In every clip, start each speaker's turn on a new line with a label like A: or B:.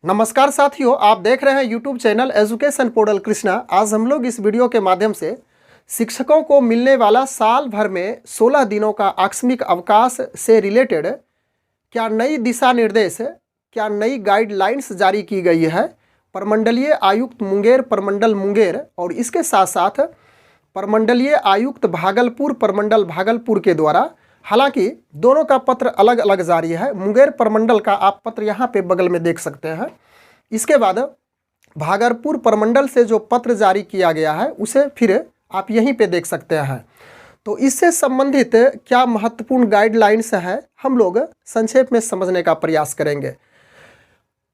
A: नमस्कार साथियों, आप देख रहे हैं YouTube channel education portal Krishna. आज हम लोग इस वीडियो के माध्यम से शिक्षकों को मिलने वाला साल भर में 16 दिनों का आकस्मिक अवकाश से रिलेटेड क्या नई दिशा निर्देश, क्या नई गाइडलाइंस जारी की गई है प्रमंडलीय आयुक्त मुंगेर, प्रमंडल मुंगेर और इसके साथ साथ प्रमंडलीय आयुक्त भागलपुर, प्रमंडल भागलपुर के द्वारा। हालांकि दोनों का पत्र अलग अलग जारी है। मुंगेर प्रमंडल का आप पत्र यहाँ पे बगल में देख सकते हैं। इसके बाद भागलपुर प्रमंडल से जो पत्र जारी किया गया है उसे फिर आप यहीं पे देख सकते हैं। तो इससे संबंधित क्या महत्वपूर्ण गाइडलाइंस है, हम लोग संक्षेप में समझने का प्रयास करेंगे।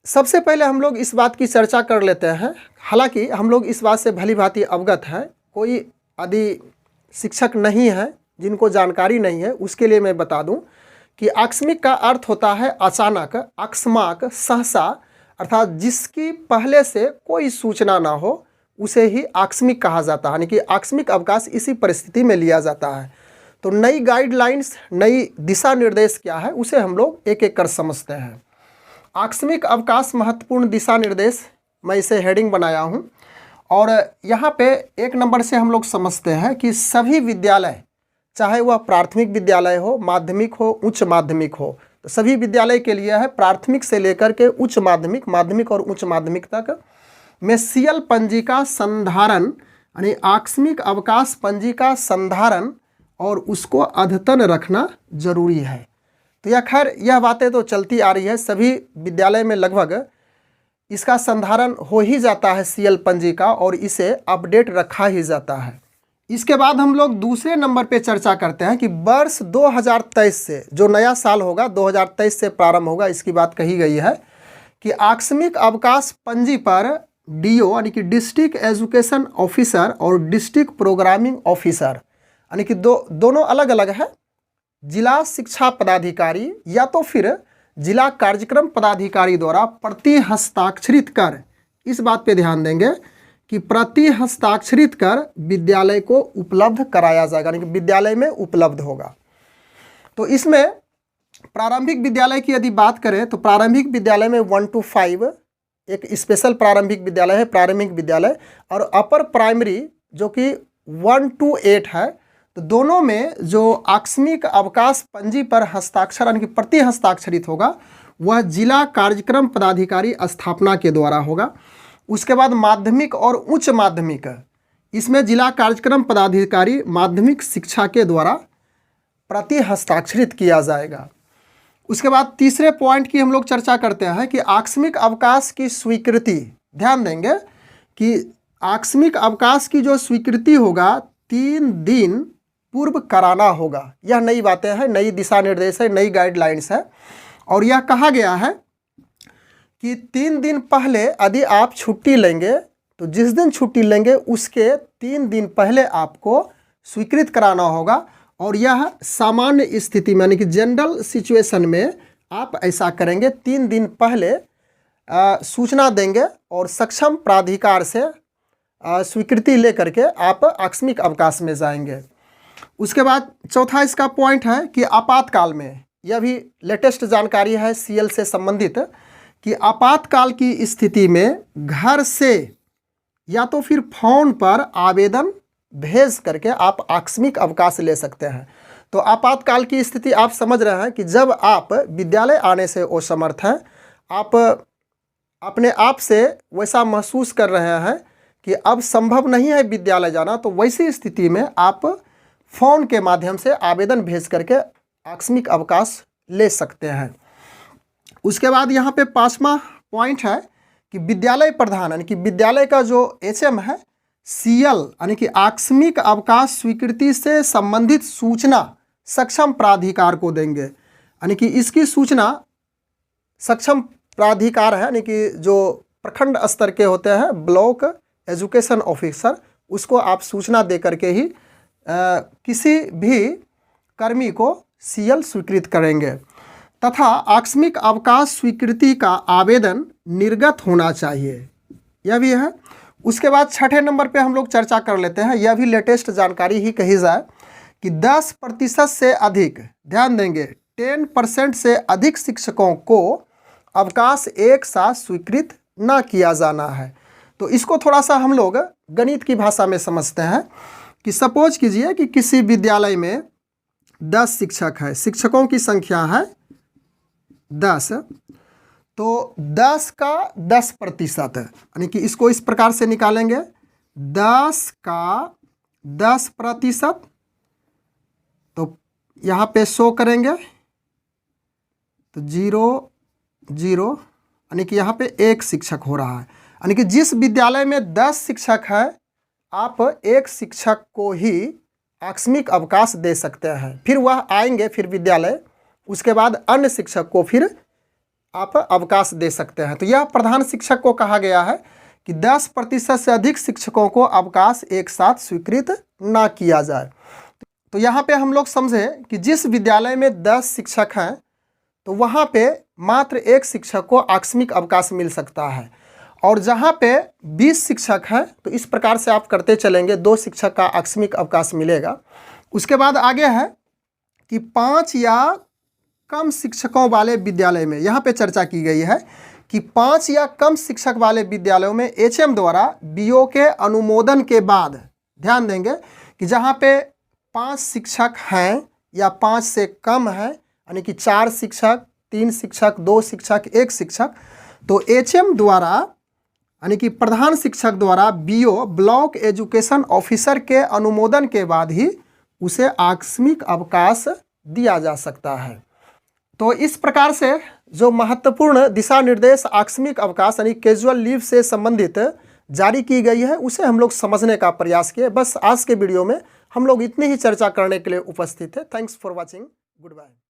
A: सबसे पहले हम लोग इस बात की चर्चा कर लेते हैं। हालांकि हम लोग इस बात से भली भांति अवगत हैं, कोई यदि शिक्षक नहीं है जिनको जानकारी नहीं है उसके लिए मैं बता दूं कि आकस्मिक का अर्थ होता है अचानक, अकस्माक, सहसा, अर्थात जिसकी पहले से कोई सूचना ना हो उसे ही आकस्मिक कहा जाता है। यानी कि आकस्मिक अवकाश इसी परिस्थिति में लिया जाता है। तो नई गाइडलाइंस, नई दिशा निर्देश क्या है उसे हम लोग एक एक कर समझते हैं। आकस्मिक अवकाश महत्वपूर्ण दिशा निर्देश, मैं इसे हेडिंग बनाया हूँ और यहाँ पे 1 नंबर से हम लोग समझते हैं कि सभी विद्यालय, चाहे वह प्राथमिक विद्यालय हो, माध्यमिक हो, उच्च माध्यमिक हो, तो सभी विद्यालय के लिए है प्राथमिक से लेकर के उच्च माध्यमिक, माध्यमिक और उच्च माध्यमिक तक में सीएल पंजिका संधारण यानी आकस्मिक अवकाश पंजिका संधारण और उसको अद्यतन रखना जरूरी है। तो यह बातें तो चलती आ रही है, सभी विद्यालय में लगभग इसका संधारण हो ही जाता है सीएल पंजिका और इसे अपडेट रखा ही जाता है। इसके बाद हम लोग दूसरे नंबर पे चर्चा करते हैं कि वर्ष 2023 से जो नया साल होगा 2023 से प्रारंभ होगा, इसकी बात कही गई है कि आकस्मिक अवकाश पंजी पर डीओ यानी कि डिस्ट्रिक्ट एजुकेशन ऑफिसर और डिस्ट्रिक्ट प्रोग्रामिंग ऑफिसर यानी कि दोनों अलग अलग है। जिला शिक्षा पदाधिकारी या तो फिर जिला कार्यक्रम पदाधिकारी द्वारा प्रति हस्ताक्षरित कर, इस बात पे ध्यान देंगे कि प्रति हस्ताक्षरित कर विद्यालय को उपलब्ध कराया जाएगा, यानी कि विद्यालय में उपलब्ध होगा। तो इसमें प्रारंभिक विद्यालय की यदि बात करें तो प्रारंभिक विद्यालय में 1 to 5 एक स्पेशल प्रारंभिक विद्यालय है, प्रारंभिक विद्यालय, और अपर प्राइमरी जो कि 1 to 8 है। तो दोनों में जो आकस्मिक अवकाश पंजी पर हस्ताक्षर यानी कि प्रति हस्ताक्षरित होगा वह जिला कार्यक्रम पदाधिकारी स्थापना के द्वारा होगा। उसके बाद माध्यमिक और उच्च माध्यमिक, इसमें जिला कार्यक्रम पदाधिकारी माध्यमिक शिक्षा के द्वारा प्रति हस्ताक्षरित किया जाएगा। उसके बाद तीसरे पॉइंट की हम लोग चर्चा करते हैं कि आकस्मिक अवकाश की स्वीकृति, ध्यान देंगे कि आकस्मिक अवकाश की जो स्वीकृति होगा 3 दिन पूर्व कराना होगा। यह नई बातें हैं, नई दिशा निर्देश है, नई गाइडलाइंस है और यह कहा गया है कि 3 दिन पहले यदि आप छुट्टी लेंगे तो जिस दिन छुट्टी लेंगे उसके 3 दिन पहले आपको स्वीकृत कराना होगा और यह सामान्य स्थिति में यानी कि जनरल सिचुएशन में आप ऐसा करेंगे। 3 दिन पहले सूचना देंगे और सक्षम प्राधिकार से स्वीकृति लेकर के आप आकस्मिक अवकाश में जाएंगे। उसके बाद चौथा इसका पॉइंट है कि आपातकाल में, यह भी लेटेस्ट जानकारी है सीएल से संबंधित, कि आपातकाल की स्थिति में घर से या तो फिर फोन पर आवेदन भेज करके आप आकस्मिक अवकाश ले सकते हैं। तो आपातकाल की स्थिति आप समझ रहे हैं कि जब आप विद्यालय आने से असमर्थ हैं, आप अपने आप से वैसा महसूस कर रहे हैं कि अब संभव नहीं है विद्यालय जाना, तो वैसी स्थिति में आप फ़ोन के माध्यम से आवेदन भेज करके आकस्मिक अवकाश ले सकते हैं। उसके बाद यहाँ पे 5वां पॉइंट है कि विद्यालय प्रधान यानी कि विद्यालय का जो एचएम है सीएल यानी कि आकस्मिक अवकाश स्वीकृति से संबंधित सूचना सक्षम प्राधिकार को देंगे। यानी कि इसकी सूचना सक्षम प्राधिकार है यानी कि जो प्रखंड स्तर के होते हैं ब्लॉक एजुकेशन ऑफिसर, उसको आप सूचना दे करके ही किसी भी कर्मी को सीएल स्वीकृत करेंगे तथा आकस्मिक अवकाश स्वीकृति का आवेदन निर्गत होना चाहिए, यह भी है। उसके बाद 6ठे नंबर पे हम लोग चर्चा कर लेते हैं, यह भी लेटेस्ट जानकारी ही कही जाए कि 10% से अधिक, ध्यान देंगे 10% से अधिक शिक्षकों को अवकाश एक साथ स्वीकृत ना किया जाना है। तो इसको थोड़ा सा हम लोग गणित की भाषा में समझते हैं कि सपोज कीजिए कि किसी विद्यालय में 10 शिक्षक है, शिक्षकों की संख्या है 10, तो 10 का 10% यानी कि इसको इस प्रकार से निकालेंगे, 10 का 10%, तो यहाँ पे शो करेंगे तो 0 0, यानी कि यहाँ पे 1 शिक्षक हो रहा है। यानी कि जिस विद्यालय में 10 शिक्षक है आप 1 शिक्षक को ही आकस्मिक अवकाश दे सकते हैं, फिर वह आएंगे फिर विद्यालय, उसके बाद अन्य शिक्षक को फिर आप अवकाश दे सकते हैं। तो यह प्रधान शिक्षक को कहा गया है कि 10% से अधिक शिक्षकों को अवकाश एक साथ स्वीकृत ना किया जाए। तो यहाँ पे हम लोग समझे कि जिस विद्यालय में 10 शिक्षक हैं तो वहाँ पे मात्र 1 शिक्षक को आकस्मिक अवकाश मिल सकता है, और जहाँ पे 20 शिक्षक हैं तो इस प्रकार से आप करते चलेंगे, 2 शिक्षक का आकस्मिक अवकाश मिलेगा। उसके बाद आगे है कि 5 या कम शिक्षकों वाले विद्यालय में, यहाँ पे चर्चा की गई है कि 5 या कम शिक्षक वाले विद्यालयों में HM द्वारा BO के अनुमोदन के बाद, ध्यान देंगे कि जहाँ पे 5 शिक्षक हैं या 5 से कम हैं, यानी कि 4 शिक्षक, 3 शिक्षक, 2 शिक्षक, 1 शिक्षक, तो HM द्वारा यानी कि प्रधान शिक्षक द्वारा BO ब्लॉक एजुकेशन ऑफिसर के अनुमोदन के बाद ही उसे आकस्मिक अवकाश दिया जा सकता है। तो इस प्रकार से जो महत्वपूर्ण दिशा निर्देश आकस्मिक अवकाश यानी कैजुअल लीव से संबंधित जारी की गई है उसे हम लोग समझने का प्रयास किए। बस आज के वीडियो में हम लोग इतनी ही चर्चा करने के लिए उपस्थित थे। Thanks for watching, good bye.